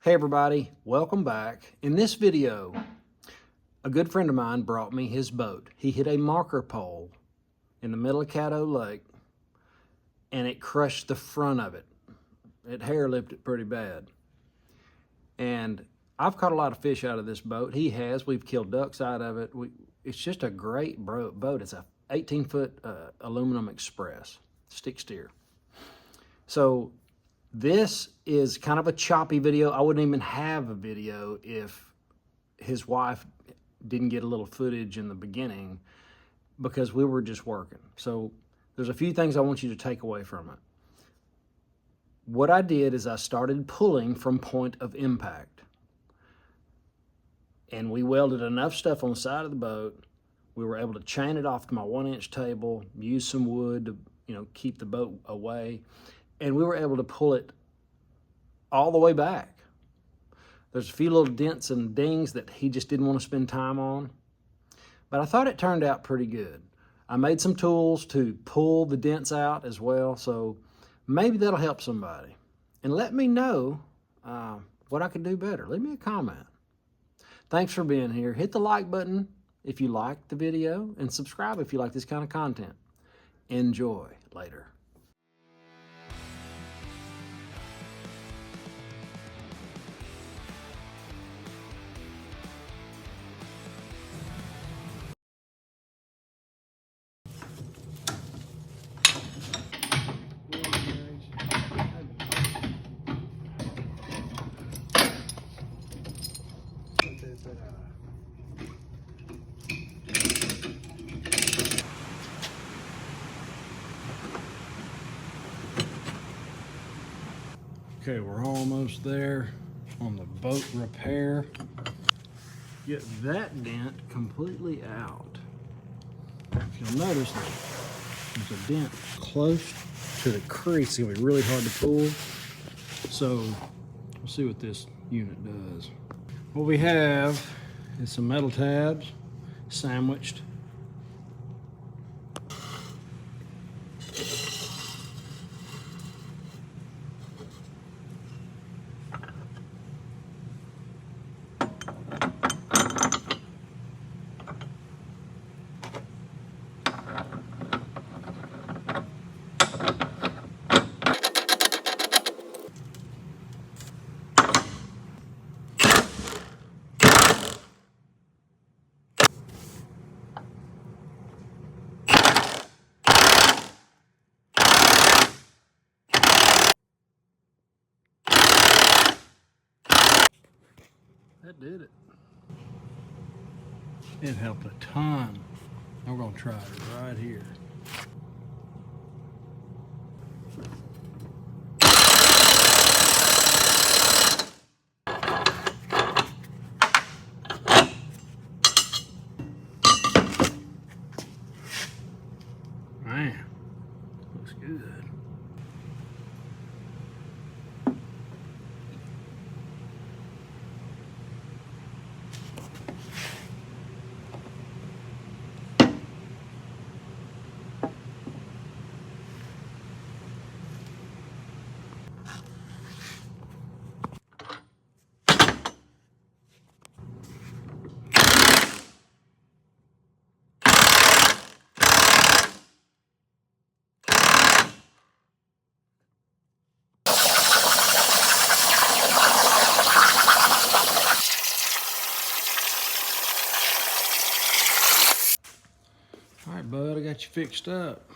Hey everybody, welcome back. In this video, a good friend of mine brought me his boat. He hit a marker pole in the middle of Caddo Lake and it crushed the front of it. It hair lipped it pretty bad. And I've caught a lot of fish out of this boat. He has. We've killed ducks out of it. It's just a great boat. It's a 18-foot aluminum express, stick steer. So this is kind of a choppy video. I wouldn't even have a video if his wife didn't get a little footage in the beginning because we were just working. So there's a few things I want you to take away from it. What I did is I started pulling from point of impact. And we welded enough stuff on the side of the boat. We were able to chain it off to my 1-inch table, use some wood to, keep the boat away. And we were able to pull it all the way back. There's a few little dents and dings that he just didn't want to spend time on. But I thought it turned out pretty good. I made some tools to pull the dents out as well, so maybe that'll help somebody. And let me know what I could do better. Leave me a comment. Thanks for being here. Hit the like button if you liked the video, and subscribe if you like this kind of content. Enjoy. Later. Okay, we're almost there on the boat repair. Get that dent completely out. If you'll notice that there's a dent close to the crease. It's gonna be really hard to pull. So we'll see what this unit does. What we have is some metal tabs sandwiched. That did it. It helped a ton. We're gonna try it right here. Man, looks good. All right, bud, I got you fixed up.